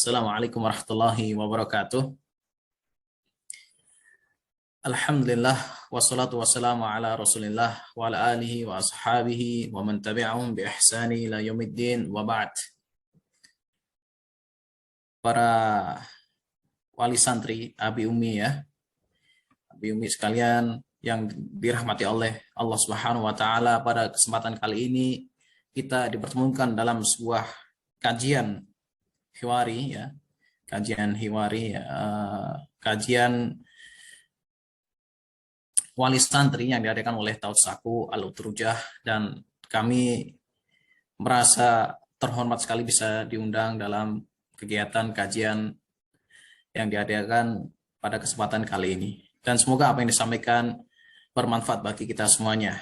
Assalamualaikum warahmatullahi wabarakatuh. Alhamdulillah wassalatu wassalamu ala Rasulillah wa ala alihi wa ashabihi wa man tabi'ahum bi ihsani ila yaumiddin wa ba'd. Para wali santri Abi Umi ya. Abi Umi sekalian yang dirahmati oleh Allah Subhanahu wa taala, pada kesempatan kali ini kita dipertemukan dalam sebuah kajian hiwari ya. Kajian hiwari kajian wali santri yang diadakan oleh Taut Saku Al-Utrujah, dan kami merasa terhormat sekali bisa diundang dalam kegiatan kajian yang diadakan pada kesempatan kali ini, dan semoga apa yang disampaikan bermanfaat bagi kita semuanya.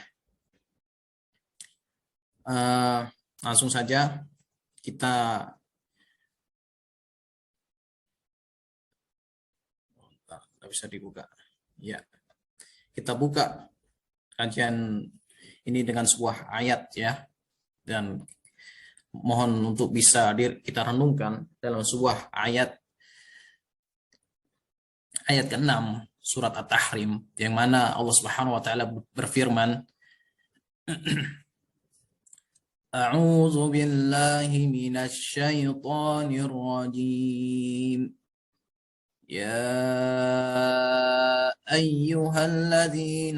Langsung saja kita bisa dibuka ya. Kita buka kajian ini dengan sebuah ayat ya, dan mohon untuk bisa kita renungkan dalam sebuah ayat ke-6 surat At-Tahrim, yang mana Allah Subhanahu wa taala berfirman, A'udzu billahi minasy syaithanir rajim. يا أيها الذين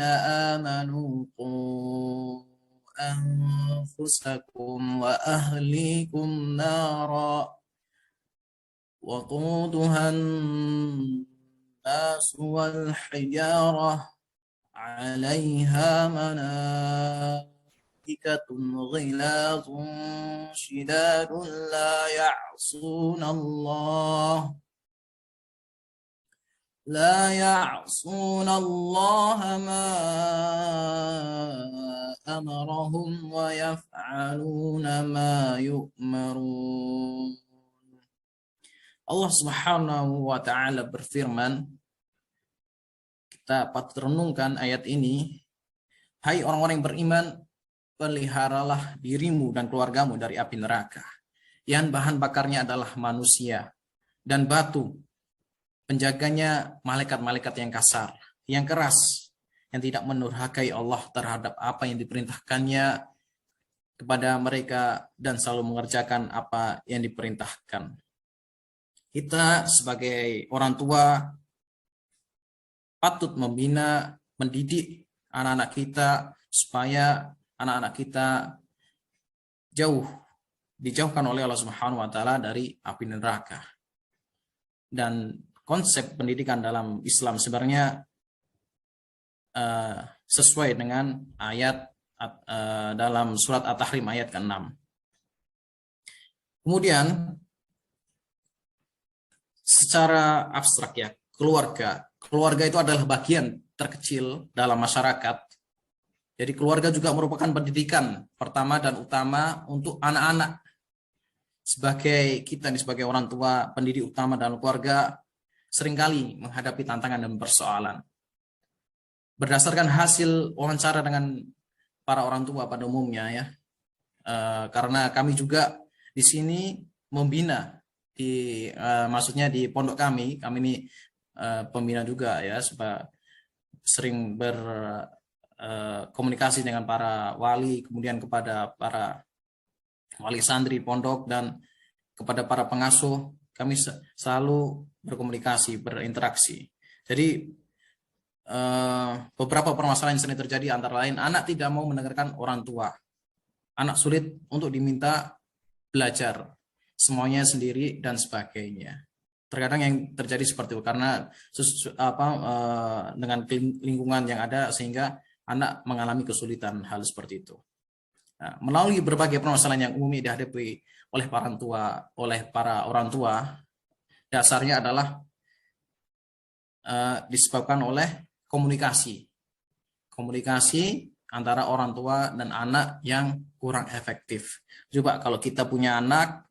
آمنوا قوا أنفسكم وأهليكم نارا وقودها الناس والحجارة عليها ملائكة غلاظ شداد لا يعصون الله ما أمرهم ويفعلون ما يؤمرون. Allah Subhanahu wa taala berfirman, kita patut renungkan ayat ini. Hai orang-orang yang beriman, peliharalah dirimu dan keluargamu dari api neraka yang bahan bakarnya adalah manusia dan batu. Penjaganya malaikat-malaikat yang kasar, yang keras, yang tidak menurhakai Allah terhadap apa yang diperintahkannya kepada mereka dan selalu mengerjakan apa yang diperintahkan. Kita sebagai orang tua patut membina, mendidik anak-anak kita supaya anak-anak kita dijauhkan oleh Allah Subhanahu wa taala dari api neraka. Dan konsep pendidikan dalam Islam sebenarnya sesuai dengan ayat dalam surat At-Tahrim ayat ke-6. Kemudian secara abstrak ya, keluarga itu adalah bagian terkecil dalam masyarakat. Jadi keluarga juga merupakan pendidikan pertama dan utama untuk anak-anak. Sebagai orang tua, pendidik utama dalam keluarga seringkali menghadapi tantangan dan persoalan. Berdasarkan hasil wawancara dengan para orang tua pada umumnya ya, karena kami juga di sini membina maksudnya di pondok kami ini pembina juga ya, sering berkomunikasi dengan para wali, kemudian kepada para wali santri pondok dan kepada para pengasuh. Kami selalu berkomunikasi, berinteraksi. Jadi beberapa permasalahan yang sering terjadi antara lain anak tidak mau mendengarkan orang tua, anak sulit untuk diminta belajar, semuanya sendiri dan sebagainya. Terkadang yang terjadi seperti itu karena dengan lingkungan yang ada sehingga anak mengalami kesulitan hal seperti itu. Nah, melalui berbagai permasalahan yang umum dihadapi oleh para orang tua, dasarnya adalah disebabkan oleh komunikasi antara orang tua dan anak yang kurang efektif. Coba kalau kita punya anak,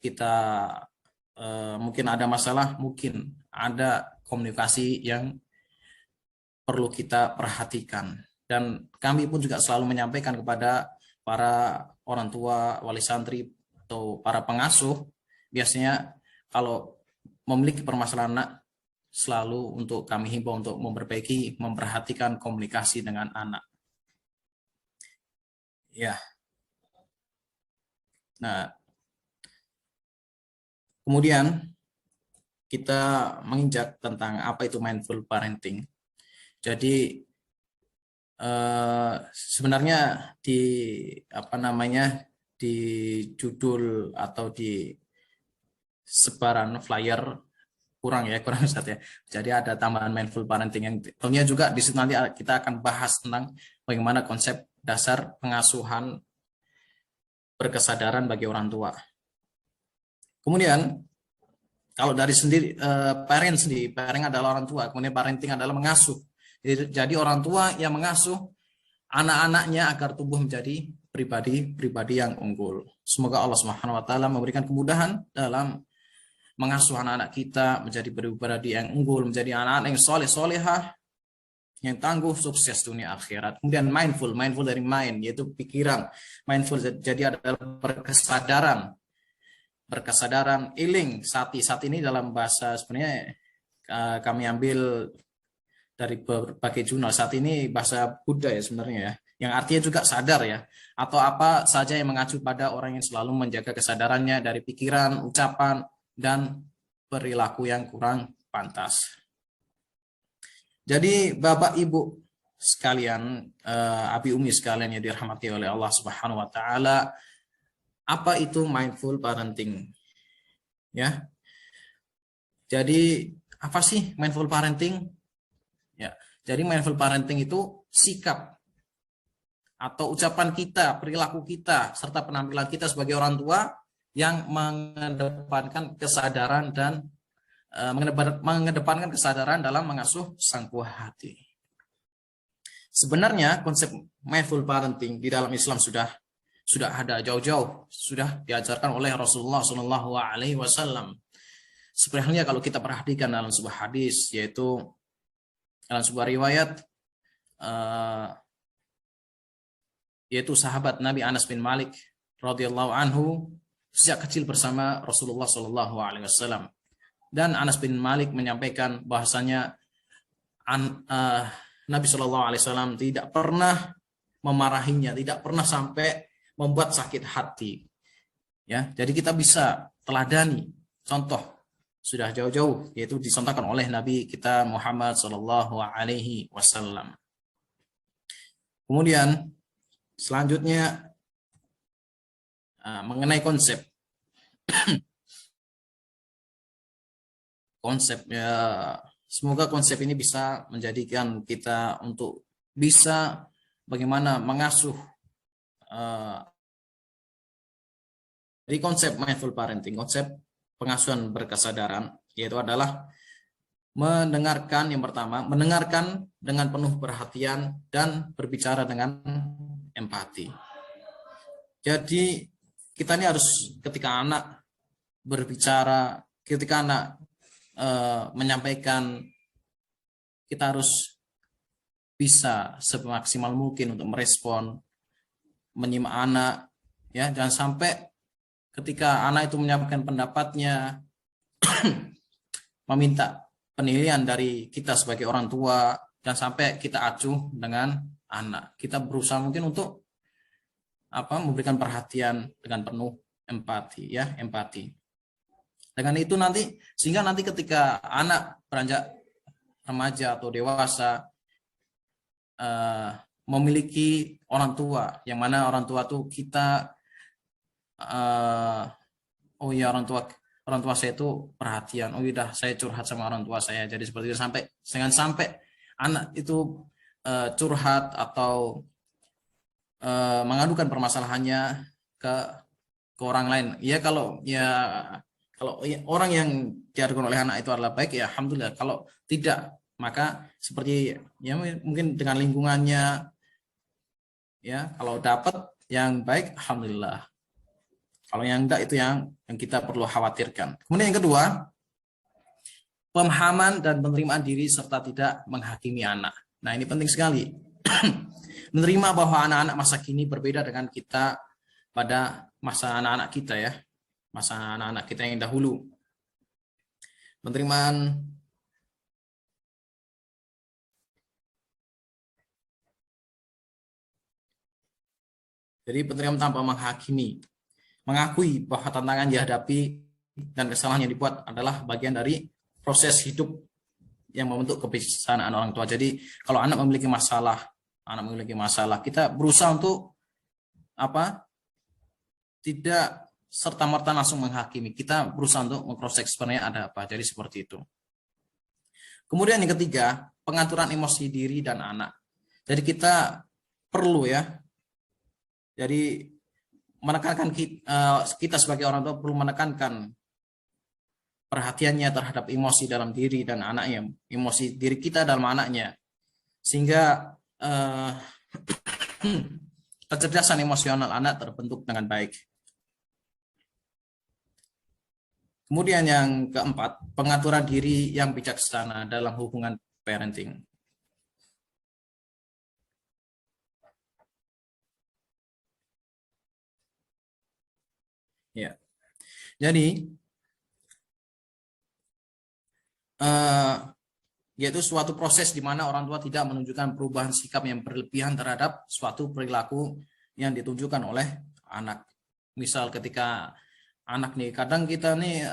kita mungkin ada masalah, mungkin ada komunikasi yang perlu kita perhatikan. Dan kami pun juga selalu menyampaikan kepada para orang tua, wali santri, atau para pengasuh, biasanya kalau memiliki permasalahan anak, selalu untuk kami himbau untuk memperhatikan komunikasi dengan anak. Ya. Nah, kemudian kita menginjak tentang apa itu mindful parenting. Jadi sebenarnya di judul atau di sebaran flyer kurang Ustaz ya. Jadi ada tambahan mindful parenting yang tentunya juga di situ nanti kita akan bahas tentang bagaimana konsep dasar pengasuhan berkesadaran bagi orang tua. Kemudian kalau dari sendiri parent adalah orang tua, kemudian parenting adalah mengasuh. Jadi orang tua yang mengasuh anak-anaknya agar tumbuh menjadi pribadi yang unggul. Semoga Allah Subhanahu wa taala memberikan kemudahan dalam mengasuh anak-anak kita menjadi pribadi yang unggul, menjadi anak-anak yang soleh-solehah, yang tangguh, sukses dunia akhirat. Kemudian mindful dari mind, yaitu pikiran. Mindful jadi adalah berkesadaran, iling, sati ini dalam bahasa sebenarnya kami ambil dari berbagai jurnal. Saat ini bahasa Buddha ya sebenarnya ya, yang artinya juga sadar ya, atau apa saja yang mengacu pada orang yang selalu menjaga kesadarannya dari pikiran, ucapan, dan perilaku yang kurang pantas. Jadi Bapak Ibu sekalian, Abi Umi sekalian yang dirahmati oleh Allah Subhanahu wa taala, apa itu mindful parenting? Ya. Jadi apa sih mindful parenting? Ya. Jadi mindful parenting itu sikap atau ucapan kita, perilaku kita, serta penampilan kita sebagai orang tua yang mengedepankan kesadaran dan mengedepankan kesadaran dalam mengasuh sang buah hati. Sebenarnya konsep mindful parenting di dalam Islam sudah ada jauh-jauh, sudah diajarkan oleh Rasulullah Shallallahu Alaihi Wasallam. Sebenarnya kalau kita perhatikan dalam sebuah hadis, yaitu dalam sebuah riwayat, yaitu sahabat Nabi Anas bin Malik radhiyallahu anhu sejak kecil bersama Rasulullah Shallallahu Alaihi Wasallam. Dan Anas bin Malik menyampaikan bahasanya Nabi Shallallahu Alaihi Wasallam tidak pernah memarahinya, tidak pernah sampai membuat sakit hati. Ya, jadi kita bisa teladani contoh sudah jauh-jauh, yaitu dicontohkan oleh Nabi kita Muhammad Shallallahu Alaihi Wasallam. Kemudian selanjutnya mengenai konsep semoga konsep ini bisa menjadikan kita untuk bisa bagaimana mengasuh di konsep mindful parenting, konsep pengasuhan berkesadaran, yaitu adalah mendengarkan, yang pertama, mendengarkan dengan penuh perhatian dan berbicara dengan empati. Jadi kita ini harus ketika anak berbicara, ketika anak menyampaikan, kita harus bisa semaksimal mungkin untuk merespon, menyimak anak, ya, jangan sampai ketika anak itu menyampaikan pendapatnya meminta penilaian dari kita sebagai orang tua, jangan sampai kita acuh dengan anak. Kita berusaha mungkin untuk memberikan perhatian dengan penuh empati, ya, empati. Dengan itu nanti, sehingga nanti ketika anak beranjak remaja atau dewasa memiliki orang tua, yang mana orang tua tuh kita orang tua saya itu perhatian, saya curhat sama orang tua saya, jadi seperti itu, sampai anak itu curhat atau mengadukan permasalahannya ke orang lain. Kalau orang yang diadukan oleh anak itu adalah baik, ya alhamdulillah. Kalau tidak, maka seperti ya mungkin dengan lingkungannya, ya, kalau dapat yang baik alhamdulillah, kalau yang enggak itu yang kita perlu khawatirkan. Kemudian yang kedua, pemahaman dan penerimaan diri serta tidak menghakimi anak. Nah, ini penting sekali. Menerima bahwa anak-anak masa kini berbeda dengan kita pada masa anak-anak kita, ya, masa anak-anak kita yang dahulu. Penerimaan jadi penerimaan tanpa menghakimi, mengakui bahwa tantangan dihadapi dan kesalahan yang dibuat adalah bagian dari proses hidup yang membentuk kebijaksanaan orang tua. Jadi kalau anak memiliki masalah, kita berusaha untuk apa? Tidak serta-merta langsung menghakimi. Kita berusaha untuk mengcross-check sebenarnya ada apa. Jadi seperti itu. Kemudian yang ketiga, pengaturan emosi diri dan anak. Jadi kita perlu ya. Jadi menekankan kita sebagai orang tua perlu menekankan perhatiannya terhadap emosi dalam diri dan anaknya, emosi diri kita dalam anaknya, sehingga kecerdasan emosional anak terbentuk dengan baik. Kemudian yang keempat, pengaturan diri yang bijaksana dalam hubungan parenting. Ya, jadi yaitu suatu proses di mana orang tua tidak menunjukkan perubahan sikap yang berlebihan terhadap suatu perilaku yang ditunjukkan oleh anak. Misal ketika anak nih, kadang kita nih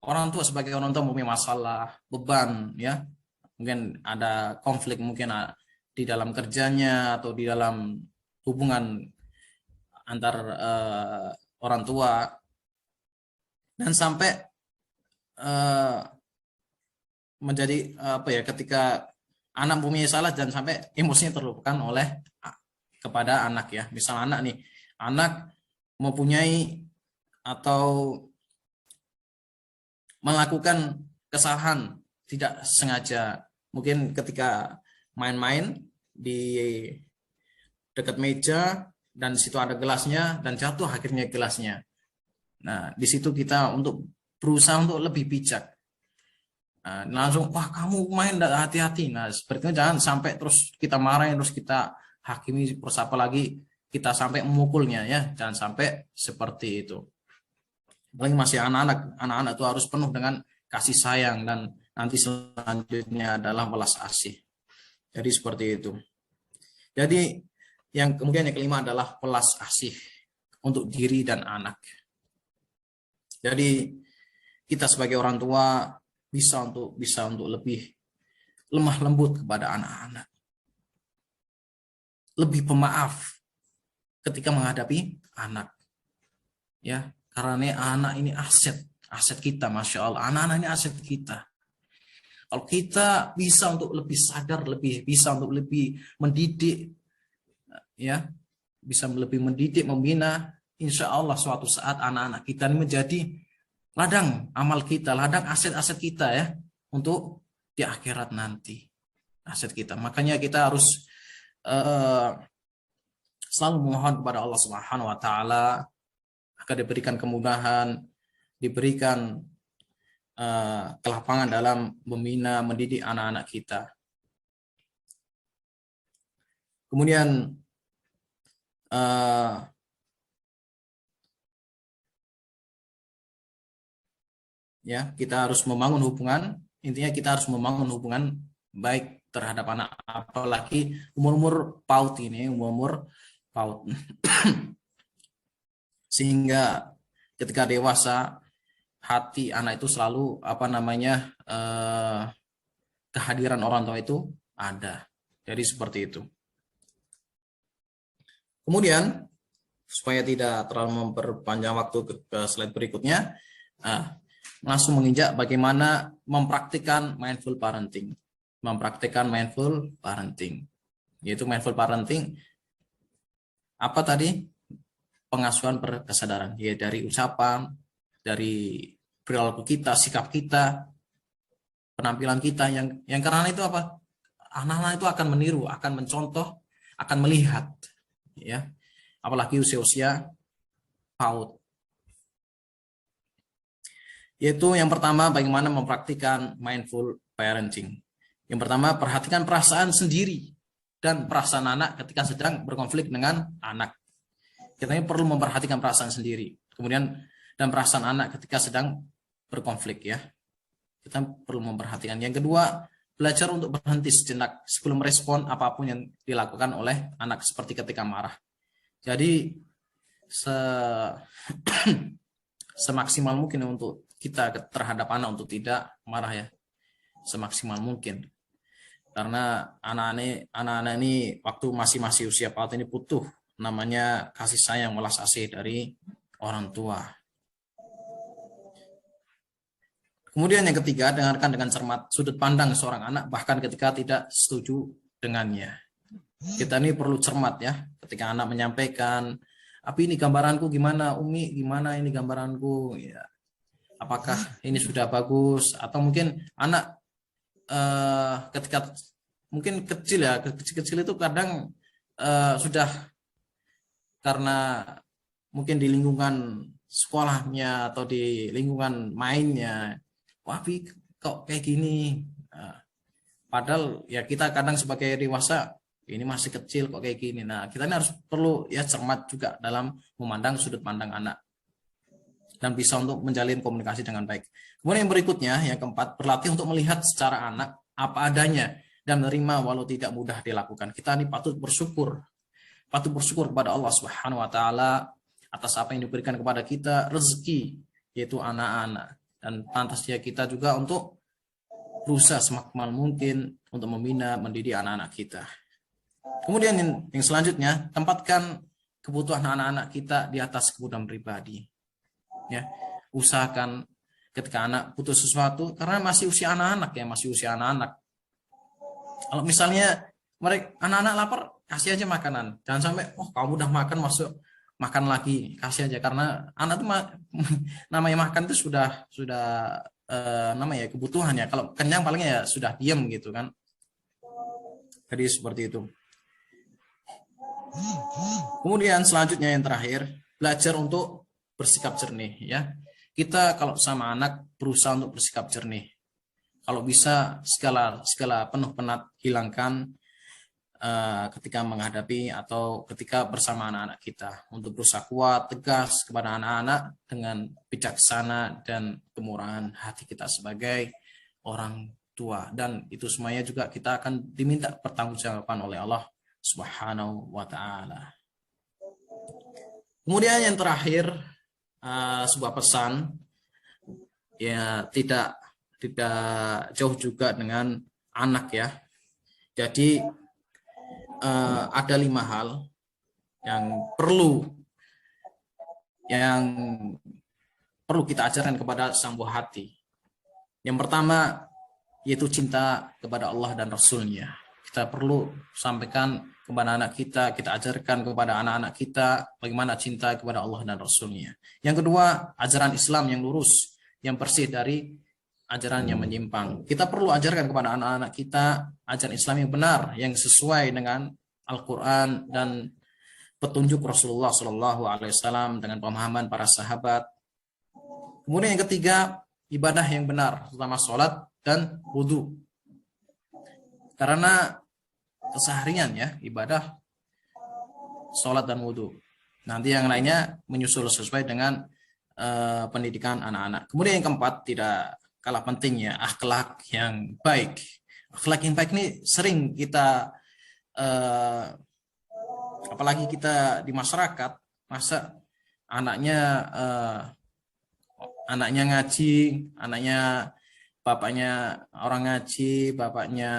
orang tua sebagai orang tua mempunyai masalah, beban ya, mungkin ada konflik mungkin di dalam kerjanya atau di dalam hubungan antar orang tua, dan sampai menjadi apa ya, ketika anak mempunyai salah dan sampai emosinya terlupakan oleh kepada anak ya. Misal anak mempunyai atau melakukan kesalahan tidak sengaja, mungkin ketika main-main di dekat meja dan di situ ada gelasnya dan jatuh akhirnya gelasnya. Nah, di situ kita untuk berusaha untuk lebih bijak. Nah, langsung, wah kamu main hati-hati. Nah, seperti itu jangan sampai terus kita marahin, terus kita hakimi, terus apalagi kita sampai memukulnya ya, jangan sampai seperti itu. Paling masih anak-anak itu harus penuh dengan kasih sayang, dan nanti selanjutnya adalah welas asih. Jadi seperti itu. Jadi yang kemudian yang kelima adalah welas asih untuk diri dan anak. Jadi kita sebagai orang tua bisa untuk lebih lemah lembut kepada anak-anak, lebih pemaaf ketika menghadapi anak, ya. Karena anak ini aset kita, masya Allah. Anak-anak ini aset kita. Kalau kita bisa untuk lebih sadar, bisa untuk lebih mendidik, ya, bisa lebih mendidik, membina, insya Allah suatu saat anak-anak kita ini menjadi ladang amal kita, ladang aset-aset kita ya, untuk di akhirat nanti, aset kita. Makanya kita harus selalu memohon kepada Allah Subhanahu Wa Taala agar diberikan kemudahan, diberikan kelapangan dalam membina, mendidik anak-anak kita. Kemudian ya, kita harus membangun hubungan. Intinya kita harus membangun hubungan baik terhadap anak, apalagi umur-umur PAUD ini, umur-umur PAUD. Sehingga ketika dewasa, hati anak itu selalu kehadiran orang tua itu ada. Jadi seperti itu. Kemudian supaya tidak terlalu memperpanjang waktu ke slide berikutnya, langsung menginjak bagaimana mempraktikkan mindful parenting. Yaitu mindful parenting apa tadi? Pengasuhan berkesadaran, ya, dari ucapan, dari perilaku kita, sikap kita, penampilan kita, yang karena itu apa? Anak-anak itu akan meniru, akan mencontoh, akan melihat, ya. Apalagi usia-usia PAUD. Yaitu yang pertama, bagaimana mempraktikkan mindful parenting. Yang pertama, perhatikan perasaan sendiri dan perasaan anak ketika sedang berkonflik dengan anak. Kita ini perlu memperhatikan perasaan sendiri, kemudian dan perasaan anak ketika sedang berkonflik ya. Kita perlu memperhatikan. Yang kedua, belajar untuk berhenti sejenak sebelum merespon apapun yang dilakukan oleh anak, seperti ketika marah. Jadi semaksimal mungkin untuk kita terhadap anak untuk tidak marah ya, semaksimal mungkin. Karena anak-anak ini waktu masih usia PAUD ini butuh namanya kasih sayang, welas asih dari orang tua. Kemudian yang ketiga, dengarkan dengan cermat sudut pandang seorang anak bahkan ketika tidak setuju dengannya. Kita ini perlu cermat ya ketika anak menyampaikan, "Abi, ini gambaranku gimana, Umi, gimana ini gambaranku?" Ya. Apakah ini sudah bagus? Atau mungkin anak ketika mungkin kecil ya, kecil itu kadang sudah karena mungkin di lingkungan sekolahnya atau di lingkungan mainnya, "Wah, Bi, kok kayak gini?" Padahal ya kita kadang sebagai dewasa, ini masih kecil kok kayak gini. Nah, kita ini harus perlu ya cermat juga dalam memandang sudut pandang anak dan bisa untuk menjalin komunikasi dengan baik. Kemudian yang berikutnya, yang keempat, berlatih untuk melihat secara anak apa adanya dan menerima walau tidak mudah dilakukan. Kita ini patut bersyukur kepada Allah Subhanahu wa taala atas apa yang diberikan kepada kita, rezeki yaitu anak-anak, dan pantasnya kita juga untuk berusaha semaksimal mungkin untuk membina, mendidik anak-anak kita. Kemudian yang selanjutnya, tempatkan kebutuhan anak-anak kita di atas kebutuhan pribadi. Ya, usahakan ketika anak butuh sesuatu, karena masih usia anak-anak ya, masih usia anak-anak. Kalau misalnya mereka anak-anak lapar, kasih aja makanan. Jangan sampai, "Oh, kamu udah makan, masuk makan lagi." Kasih aja, karena anak itu namanya makan itu sudah namanya kebutuhan ya. Kalau kenyang palingnya ya sudah diam gitu kan. Jadi seperti itu. Kemudian selanjutnya yang terakhir, belajar untuk bersikap jernih ya. Kita kalau sama anak berusaha untuk bersikap jernih. Kalau bisa segala penuh penat hilangkan ketika menghadapi atau ketika bersama anak-anak kita, untuk berusaha kuat, tegas kepada anak-anak dengan bijaksana dan kemurahan hati kita sebagai orang tua. Dan itu semuanya juga kita akan diminta pertanggungjawaban oleh Allah Subhanahu wa taala. Kemudian yang terakhir, sebuah pesan ya, tidak jauh juga dengan anak ya. Jadi ada 5 hal yang perlu kita ajarkan kepada sang buah hati. Yang pertama yaitu cinta kepada Allah dan Rasul-Nya. Kita perlu sampaikan kepada anak kita ajarkan kepada anak-anak kita bagaimana cinta kepada Allah dan Rasul-Nya. Yang kedua, ajaran Islam yang lurus, yang bersih dari ajaran yang menyimpang. Kita perlu ajarkan kepada anak-anak kita ajaran Islam yang benar, yang sesuai dengan Al-Quran dan petunjuk Rasulullah SAW dengan pemahaman para sahabat. Kemudian yang ketiga, ibadah yang benar, terutama sholat dan wudhu. Karena keseharian ya, ibadah, sholat dan wudhu. Nanti yang lainnya menyusul sesuai dengan pendidikan anak-anak. Kemudian yang keempat, tidak kalah pentingnya, akhlak yang baik. Akhlak yang baik ini sering kita apalagi kita di masyarakat, masa anaknya ngaji, anaknya bapaknya orang ngaji, bapaknya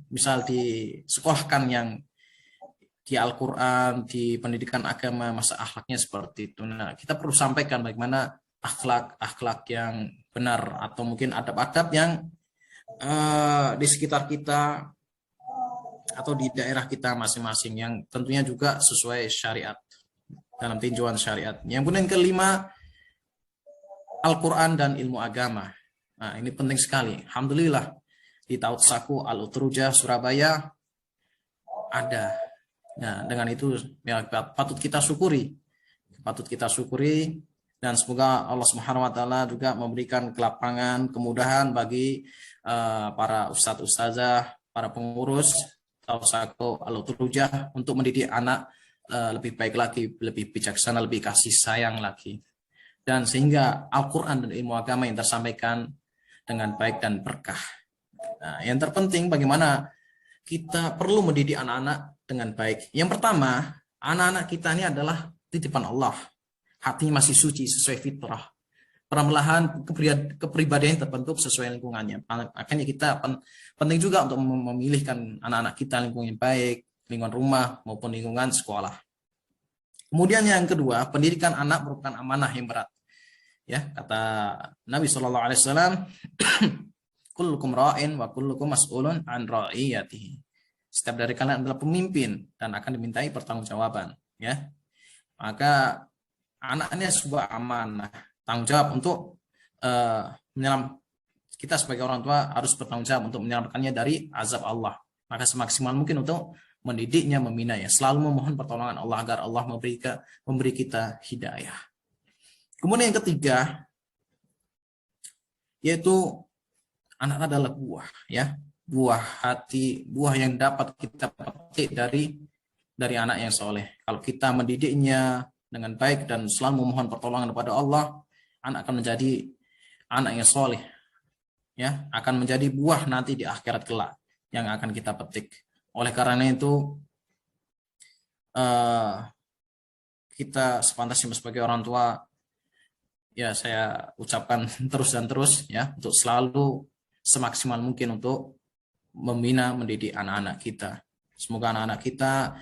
misal disekolahkan yang di Al-Quran, di pendidikan agama, masa akhlaknya seperti itu. Nah, kita perlu sampaikan bagaimana akhlak yang benar, atau mungkin adab-adab yang di sekitar kita atau di daerah kita masing-masing, yang tentunya juga sesuai syariat, dalam tinjauan syariat. Yang kemudian kelima, Al-Quran dan ilmu agama. Nah, ini penting sekali. Alhamdulillah di Taut Saku Al-Utrujah Surabaya ada. Nah, dengan itu ya, patut kita syukuri, dan semoga Allah Subhanahu wa taala juga memberikan kelapangan, kemudahan bagi para ustadz-ustazah, para pengurus Taut Saku Al-Utrujah untuk mendidik anak lebih baik lagi, lebih bijaksana, lebih kasih sayang lagi. Dan sehingga Al-Quran dan ilmu agama yang tersampaikan dengan baik dan berkah. Nah, yang terpenting bagaimana kita perlu mendidik anak-anak dengan baik. Yang pertama, anak-anak kita ini adalah titipan Allah. Hatinya masih suci sesuai fitrah. Perlahan kepribadian terbentuk sesuai lingkungannya. Makanya kita penting juga untuk memilihkan anak-anak kita lingkungan yang baik, lingkungan rumah maupun lingkungan sekolah. Kemudian yang kedua, pendidikan anak merupakan amanah yang berat. Ya, kata Nabi Shallallahu Alaihi Wasallam, kullukum ra'in wa kullukum mas'ulun an ra'iyatihi. Setiap dari kalian adalah pemimpin dan akan dimintai pertanggungjawaban. Ya, maka anaknya sebuah amanah, tanggung jawab untuk kita sebagai orang tua harus bertanggung jawab untuk menyelamatkannya dari azab Allah. Maka semaksimal mungkin untuk mendidiknya, membinanya, selalu memohon pertolongan Allah agar Allah memberi kita hidayah. Kemudian yang ketiga, yaitu anak adalah buah, ya, buah hati, buah yang dapat kita petik dari anak yang soleh. Kalau kita mendidiknya dengan baik dan selalu memohon pertolongan kepada Allah, anak akan menjadi anak yang soleh, ya, akan menjadi buah nanti di akhirat kelak yang akan kita petik. Oleh karena itu, kita sepantasnya sebagai orang tua, ya saya ucapkan terus dan terus, ya, untuk selalu semaksimal mungkin untuk membina, mendidik anak-anak kita. Semoga anak-anak kita,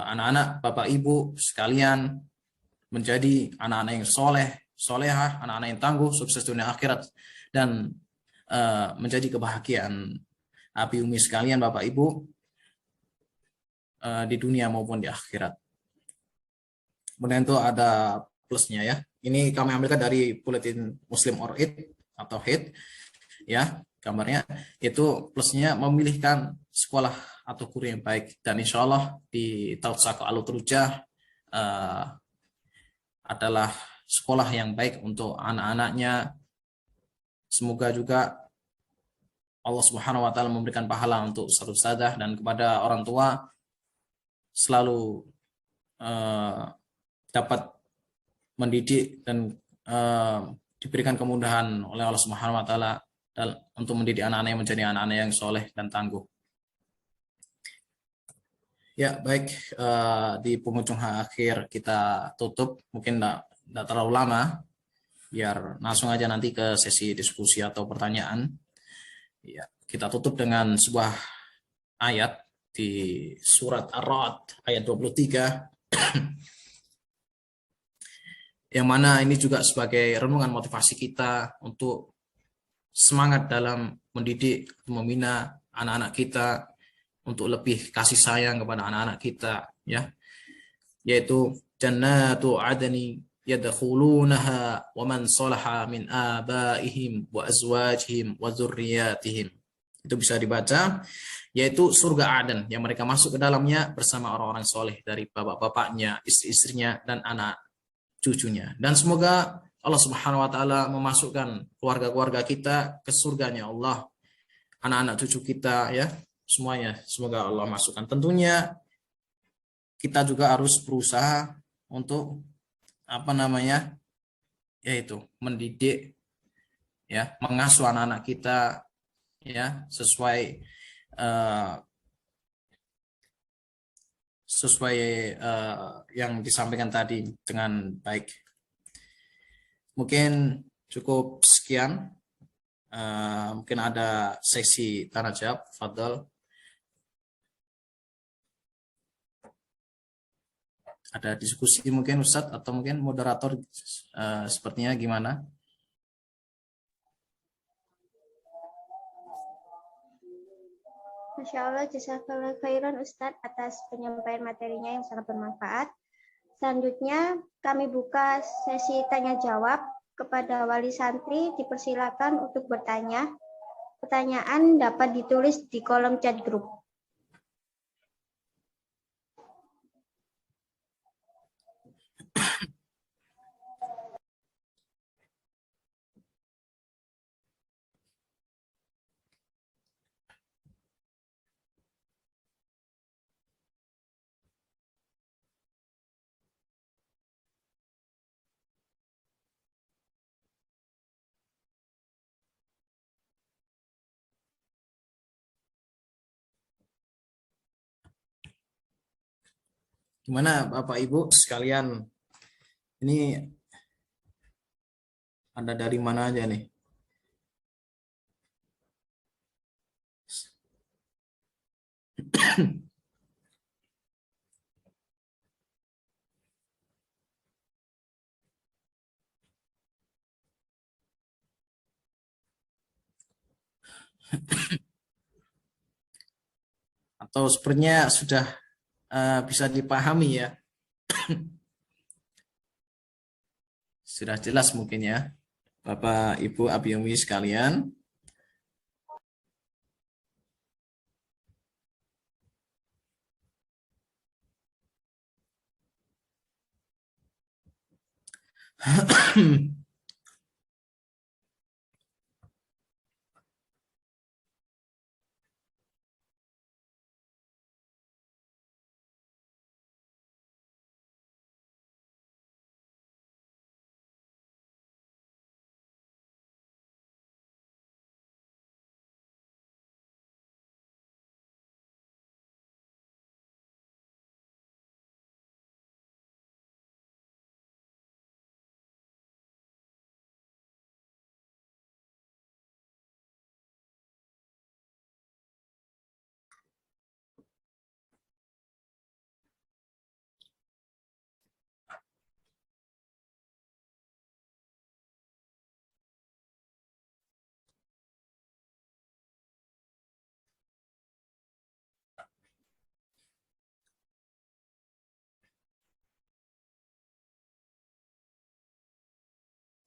anak-anak Bapak Ibu sekalian, menjadi anak-anak yang soleh, solehah, anak-anak yang tangguh, sukses dunia akhirat, dan menjadi kebahagiaan Abi Umi sekalian, Bapak Ibu, di dunia maupun di akhirat. Kemudian itu ada plusnya, ya. Ini kami ambilkan dari Buletin Muslim or It atau HIT, ya, gambarnya. Itu plusnya memilihkan sekolah atau guru yang baik, dan insya Allah di Tautsako Alutrujah adalah sekolah yang baik untuk anak-anaknya. Semoga juga Allah Subhanahu wa Ta'ala memberikan pahala untuk ustadz-ustadzah dan kepada orang tua selalu dapat mendidik dan diberikan kemudahan oleh Allah Subhanahu wa Ta'ala untuk mendidik anak-anak yang menjadi anak-anak yang soleh dan tangguh. Ya, baik, di penghujung akhir kita tutup, mungkin tidak terlalu lama, biar langsung aja nanti ke sesi diskusi atau pertanyaan. Ya, kita tutup dengan sebuah ayat di surat Ar-Ra'd ayat 23. Yang mana ini juga sebagai renungan motivasi kita untuk semangat dalam mendidik, membina anak-anak kita untuk lebih kasih sayang kepada anak-anak kita, ya, yaitu jannatu adni yadkhulunaha wa man salaha min abaihim wa azwajihim wa dzurriyyatihim. Itu bisa dibaca, yaitu surga Aden yang mereka masuk ke dalamnya bersama orang-orang soleh dari bapak-bapaknya, istri-istrinya, dan anak cucunya. Dan semoga Allah Subhanahu wa Ta'ala memasukkan keluarga-keluarga kita ke surganya Allah, anak-anak cucu kita, ya, semuanya semoga Allah masukkan. Tentunya kita juga harus berusaha untuk yaitu mendidik, ya, mengasuh anak-anak kita, ya, sesuai yang disampaikan tadi dengan baik. Mungkin cukup sekian. Mungkin ada sesi tanya jawab, Fadl. Ada diskusi mungkin Ustadz, atau mungkin moderator sepertinya gimana? Masya Allah, jazakallah khairan Ustadz atas penyampaian materinya yang sangat bermanfaat. Selanjutnya kami buka sesi tanya jawab. Kepada wali santri dipersilakan untuk bertanya. Pertanyaan dapat ditulis di kolom chat grup. Gimana Bapak Ibu sekalian? Ini ada dari mana aja nih? Atau sepertinya sudah bisa dipahami ya? Sudah jelas mungkin ya, Bapak Ibu Abiyumi sekalian.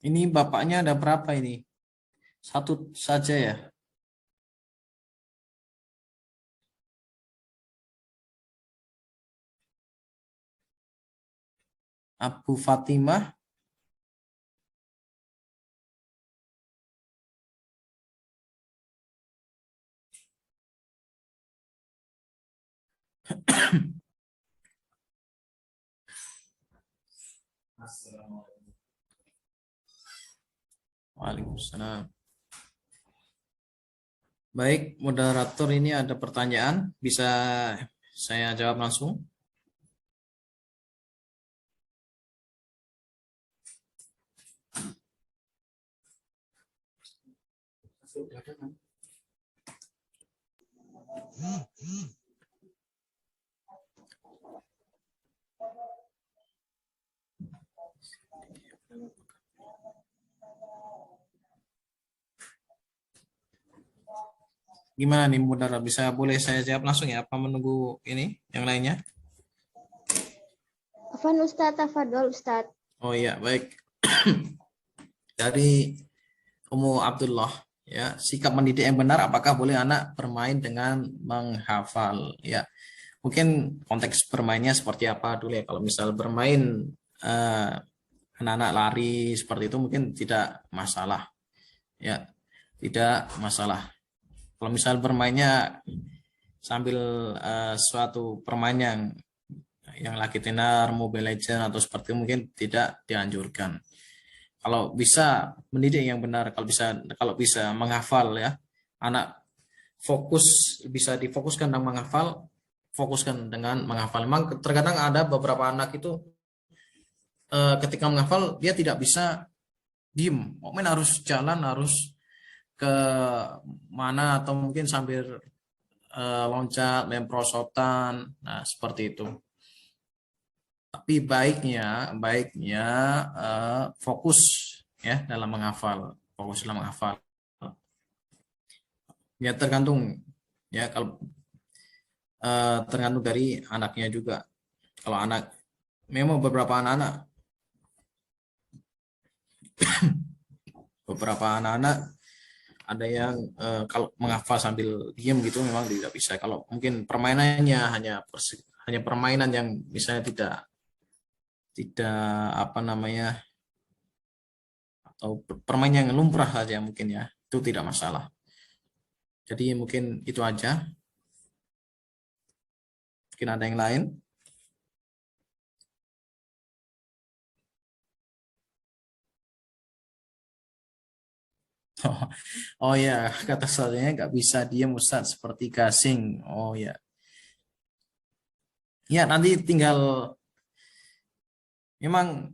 Ini bapaknya ada berapa ini? Satu saja ya? Abu Fatimah. Waalaikumsalam. Baik, moderator ini ada pertanyaan, bisa saya jawab langsung? Gimana nih moderator, bisa boleh saya jawab langsung ya? Apa menunggu ini yang lainnya? Afwan Ustadz, tafadhol Ustadz. Oh iya, baik. Dari Ummu Abdullah, ya, sikap mendidik yang benar apakah boleh anak bermain dengan menghafal? Ya, mungkin konteks bermainnya seperti apa dulu ya. Kalau misal bermain eh, anak-anak lari seperti itu mungkin tidak masalah, ya, tidak masalah. Kalau misal bermainnya sambil suatu permainan yang lagi tenar, Mobile Legends atau seperti itu mungkin tidak dianjurkan. Kalau bisa mendidik yang benar, kalau bisa menghafal ya, anak fokus, bisa difokuskan dengan menghafal, fokuskan dengan menghafal. Memang terkadang ada beberapa anak itu ketika menghafal dia tidak bisa diem, momen harus jalan, harus ke mana atau mungkin sambil loncat, lemprosotan, nah seperti itu. Tapi baiknya fokus ya dalam menghafal, fokus dalam menghafal. Ya tergantung ya, kalau tergantung dari anaknya juga. Kalau anak, memang beberapa anak ada yang kalau menghafal sambil diam gitu memang tidak bisa. Kalau mungkin permainannya hanya permainan yang misalnya tidak apa namanya, atau permainan yang lumrah saja mungkin ya, itu tidak masalah. Jadi mungkin itu aja. Mungkin ada yang lain. Oh, oh ya, kata soalnya nggak bisa diam Ustaz seperti gasing. Oh ya, Ya, nanti tinggal memang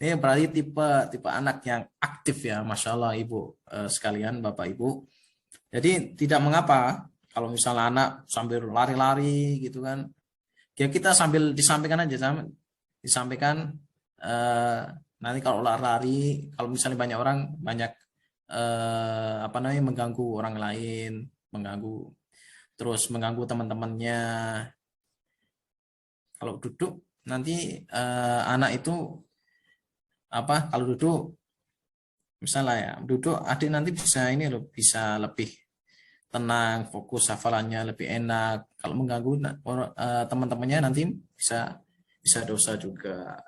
ini berarti tipe anak yang aktif ya, Masya Allah Ibu sekalian, Bapak Ibu. Jadi tidak mengapa kalau misalnya anak sambil lari-lari gitu kan, ya kita sambil disampaikan aja, disampaikan eh, nanti kalau lari, kalau misalnya banyak orang, banyak apa namanya, mengganggu orang lain, mengganggu, terus mengganggu teman-temannya. Kalau duduk nanti anak itu apa, kalau duduk misalnya ya, duduk adik nanti bisa ini loh, bisa lebih tenang, fokus hafalannya lebih enak. Kalau mengganggu teman-temannya nanti bisa bisa dosa juga.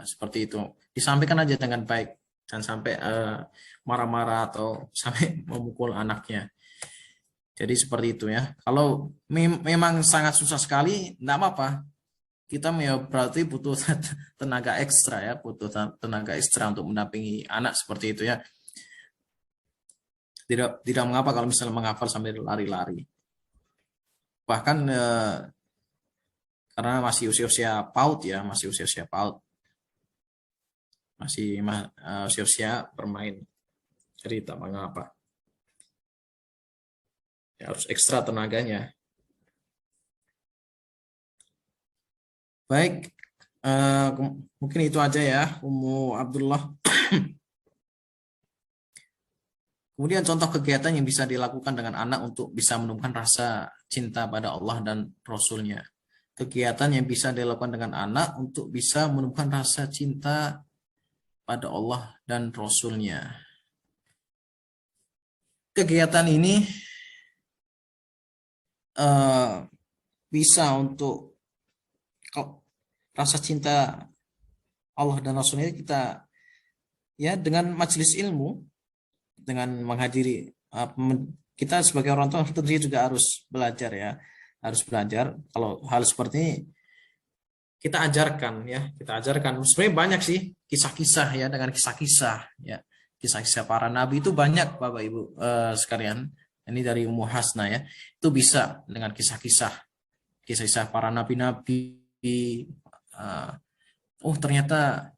Seperti itu. Disampaikan aja dengan baik, jangan sampai marah-marah atau sampai memukul anaknya. Jadi seperti itu ya. Kalau memang sangat susah sekali, enggak apa-apa. Kita ya berarti butuh tenaga ekstra ya, butuh tenaga ekstra untuk mendampingi anak seperti itu ya. Tidak mengapa kalau misalnya menghafal sambil lari-lari. Bahkan karena masih usia-usia PAUD ya, masih usia-usia PAUD, masih usia-usia bermain. Jadi tak mengapa. Ya, harus ekstra tenaganya. Baik, mungkin itu aja ya, Ummu Abdullah. Kemudian contoh kegiatan yang bisa dilakukan dengan anak untuk bisa menumbuhkan rasa cinta pada Allah dan Rasul-Nya. Kegiatan yang bisa dilakukan dengan anak untuk bisa menumbuhkan rasa cinta pada Allah dan Rasul-Nya. Kegiatan ini bisa untuk rasa cinta Allah dan Rasul-Nya kita ya dengan majelis ilmu, dengan menghadiri kita sebagai orang tua tentunya juga harus belajar ya, harus belajar. Kalau hal seperti ini kita ajarkan ya, kita ajarkan. Sebenarnya banyak sih kisah-kisah ya, dengan kisah-kisah ya, kisah-kisah para nabi itu banyak Bapak Ibu sekalian. Ini dari Ummu Hasna ya, itu bisa dengan kisah-kisah para nabi-nabi. Oh ternyata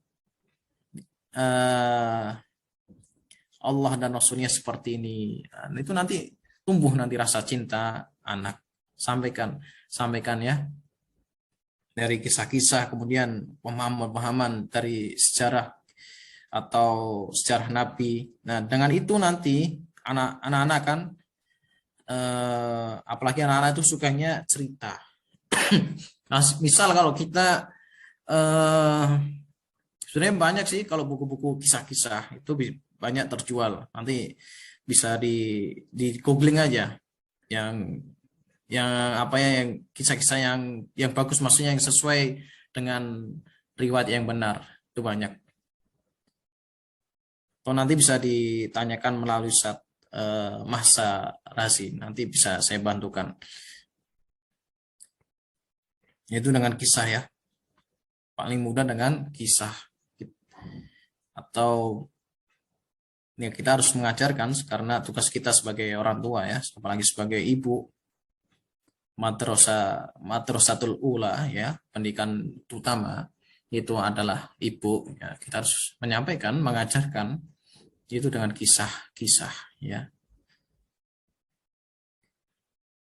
Allah dan Rasulnya seperti ini. Nah, itu nanti tumbuh nanti rasa cinta anak. Sampaikan ya, dari kisah-kisah, kemudian pemahaman-pemahaman dari sejarah atau sejarah Nabi. Nah, dengan itu nanti anak-anak kan, apalagi anak-anak itu sukanya cerita. Nah, misal kalau kita sebenarnya banyak sih kalau buku-buku kisah-kisah itu banyak terjual. Nanti bisa di googling aja yang apa ya, yang kisah-kisah yang bagus, maksudnya yang sesuai dengan riwayat yang benar, itu banyak. Atau nanti bisa ditanyakan melalui Mahsa Razi, nanti bisa saya bantukan. Itu dengan kisah ya, paling mudah dengan kisah. Atau ya kita harus mengajarkan karena tugas kita sebagai orang tua ya, apalagi sebagai ibu, madrasatul ula ya, pendidikan utama itu adalah ibu ya. Kita harus menyampaikan, mengajarkan itu dengan kisah-kisah ya.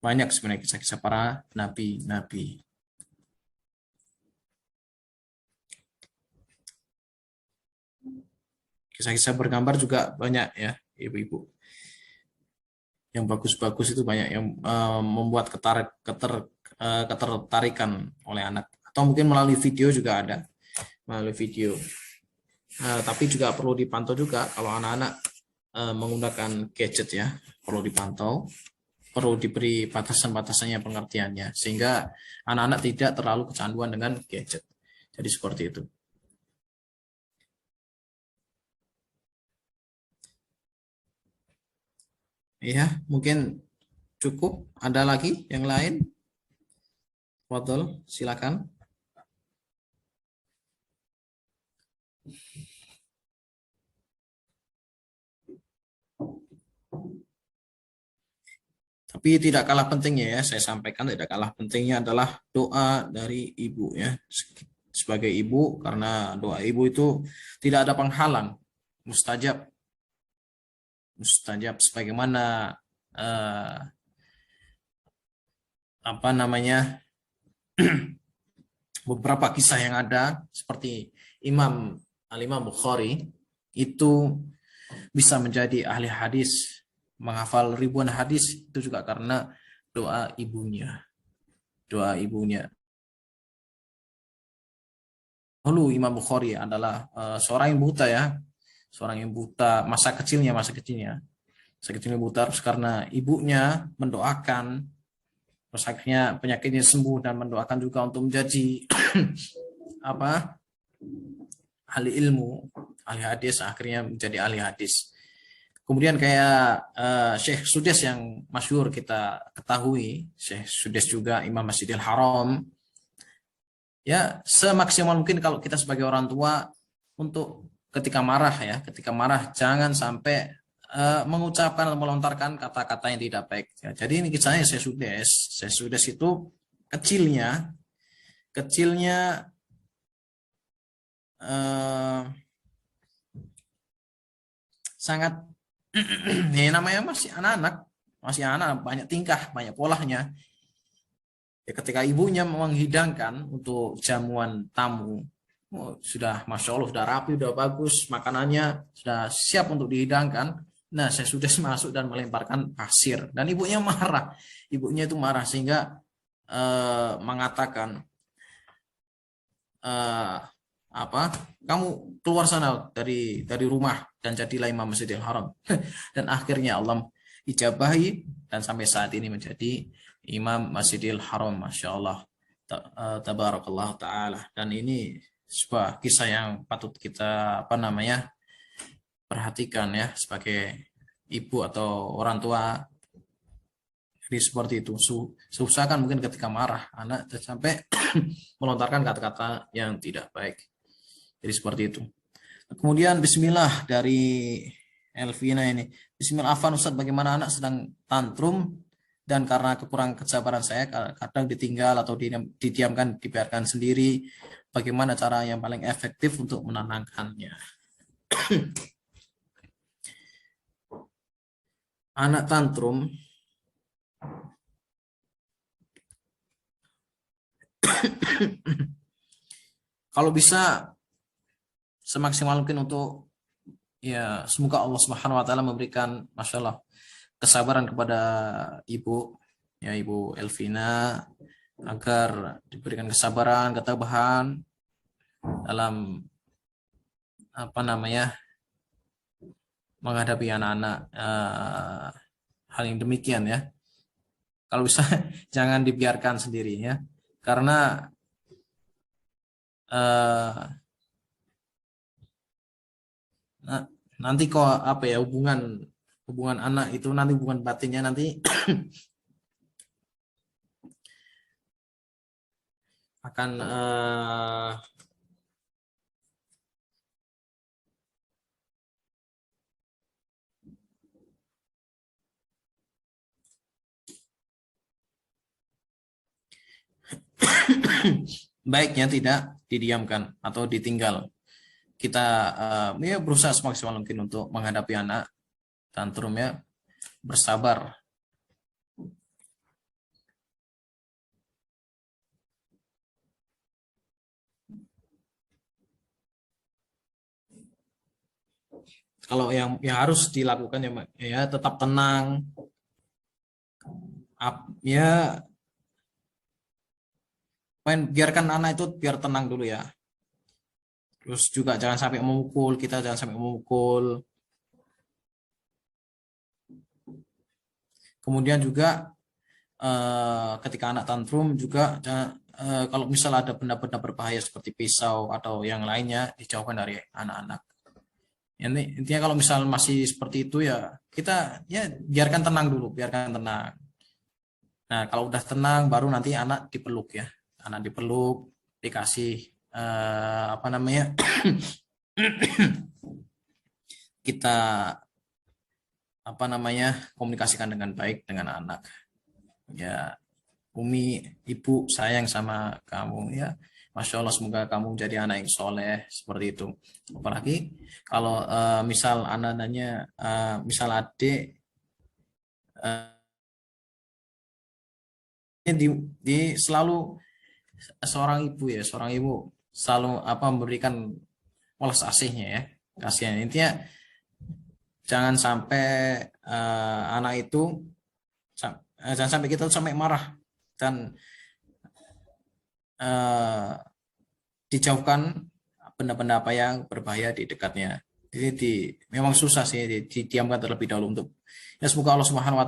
Banyak sebenarnya kisah-kisah para nabi-nabi. Kisah-kisah bergambar juga banyak ya, ibu-ibu. Yang bagus-bagus itu banyak yang membuat ketertarikan oleh anak. Atau mungkin melalui video juga ada, melalui video. Tapi juga perlu dipantau juga kalau anak-anak menggunakan gadget ya, perlu dipantau, perlu diberi batasan-batasannya, pengertiannya, sehingga anak-anak tidak terlalu kecanduan dengan gadget. Jadi seperti itu. Ya, mungkin cukup. Ada lagi yang lain? Fadol, silakan. Tapi tidak kalah pentingnya ya, saya sampaikan tidak kalah pentingnya adalah doa dari ibu ya. Sebagai ibu, karena doa ibu itu tidak ada penghalang, mustajab. Mustajab sebagaimana apa namanya beberapa kisah yang ada seperti Al-Imam Bukhari itu bisa menjadi ahli hadis, menghafal ribuan hadis itu juga karena doa ibunya. Doa ibunya. Dulu Imam Bukhari adalah seorang yang buta ya, seorang yang buta masa kecilnya. Masa kecilnya buta terus karena ibunya mendoakan, terus akhirnya penyakitnya sembuh dan mendoakan juga untuk menjadi apa ahli ilmu, ahli hadis, akhirnya menjadi ahli hadis. Kemudian kayak Syekh Sudes yang masyhur kita ketahui, Syekh Sudes juga Imam Masjidil Haram. Ya, semaksimal mungkin kalau kita sebagai orang tua untuk ketika marah jangan sampai mengucapkan atau melontarkan kata-kata yang tidak baik. Ya, jadi ini kisahnya Syekh Sudes itu kecilnya sangat ya namanya masih anak banyak tingkah, banyak polanya. Ya, ketika ibunya menghidangkan untuk jamuan tamu, sudah Masya Allah, sudah rapi, sudah bagus, makanannya sudah siap untuk dihidangkan. Nah, saya sudah masuk dan melemparkan pasir. Dan ibunya marah. Ibunya itu marah sehingga mengatakan, kamu keluar sana dari rumah dan jadilah imam Masjidil Haram. Dan akhirnya Allah ijabahi dan sampai saat ini menjadi Imam Masjidil Haram, Masya Allah, tabarakallah ta'ala. Dan ini sebuah kisah yang patut kita perhatikan ya sebagai ibu atau orang tua. Jadi seperti itu, seusahakan mungkin ketika marah anak sampai melontarkan kata-kata yang tidak baik. Jadi seperti itu. Kemudian Bismillah dari Elvina ini. Bismillah, afan Ustaz, bagaimana anak sedang tantrum dan karena kekurangan kesabaran saya kadang ditinggal atau didiamkan, dibiarkan sendiri. Bagaimana cara yang paling efektif untuk menenangkannya? Anak tantrum kalau bisa semaksimal mungkin untuk ya semoga Allah Subhanahu wa taala memberikan masyaallah kesabaran kepada ibu ya, Ibu Elvina, agar diberikan kesabaran, ketabahan dalam menghadapi anak-anak hal yang demikian ya. Kalau bisa jangan dibiarkan sendiri ya, karena nanti kok hubungan anak itu nanti hubungan batinnya nanti akan baiknya tidak didiamkan atau ditinggal. Kita ya berusaha semaksimal mungkin untuk menghadapi anak tantrum ya, bersabar. Kalau yang harus dilakukan ya tetap tenang, ya biarkan anak itu biar tenang dulu ya. Terus juga jangan sampai memukul, kita jangan sampai memukul. Kemudian juga ketika anak tantrum juga kalau misalnya ada benda-benda berbahaya seperti pisau atau yang lainnya dijauhkan dari anak-anak. Intinya kalau misalnya masih seperti itu ya kita ya biarkan tenang dulu, biarkan tenang. Nah, kalau udah tenang baru nanti anak dipeluk ya. Anak dipeluk, dikasih kita komunikasikan dengan baik dengan anak. Ya, Umi, Ibu sayang sama kamu ya. Masya Allah, semoga kamu jadi anak yang soleh seperti itu. Apalagi kalau misal anak-anaknya, misal adik eh, di selalu seorang ibu selalu apa memberikan welas asihnya ya, kasihan. Intinya jangan sampai anak itu jangan sampai kita tuh sampai marah dan eh, dijauhkan benda-benda apa yang berbahaya di dekatnya. Jadi memang susah sih didiamkan terlebih dahulu untuk ya, semoga Allah Subhanahu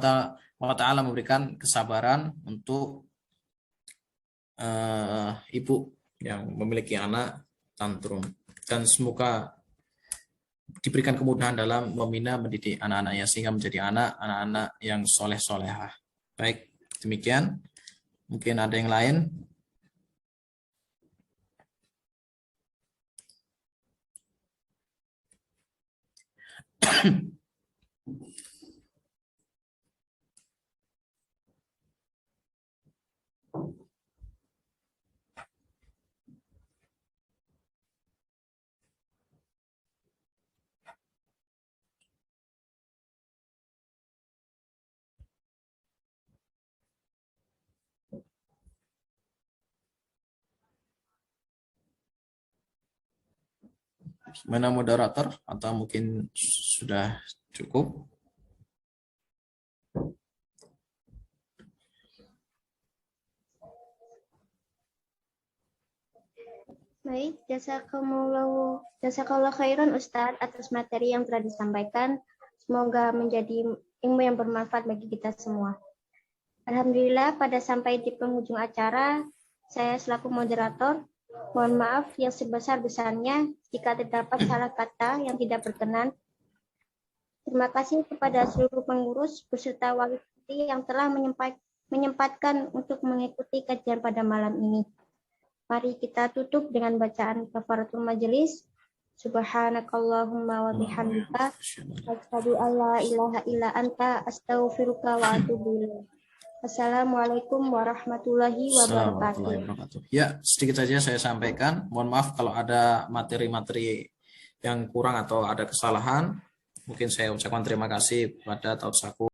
wa taala memberikan kesabaran untuk ibu yang memiliki anak tantrum, dan semoga diberikan kemudahan dalam membina mendidik anak-anaknya sehingga menjadi anak-anak yang soleh-solehah. Baik, demikian. Mungkin ada yang lain. Mana moderator atau mungkin sudah cukup? Baik, jazakallah khairan Ustadz atas materi yang telah disampaikan. Semoga menjadi ilmu yang bermanfaat bagi kita semua. Alhamdulillah, pada sampai di penghujung acara, saya selaku moderator, mohon maaf yang sebesar-besarnya jika terdapat salah kata yang tidak berkenan. Terima kasih kepada seluruh pengurus beserta wali yang telah menyempatkan untuk mengikuti kajian pada malam ini. Mari kita tutup dengan bacaan kafaratul majelis. Subhanakallahumma wa bihamdika asyhadu an la ilaha illa anta astaghfiruka wa atubu ilaik. Assalamualaikum warahmatullahi wabarakatuh. Ya, sedikit saja saya sampaikan. Mohon maaf kalau ada materi-materi yang kurang atau ada kesalahan. Mungkin saya ucapkan terima kasih kepada Tautsaku.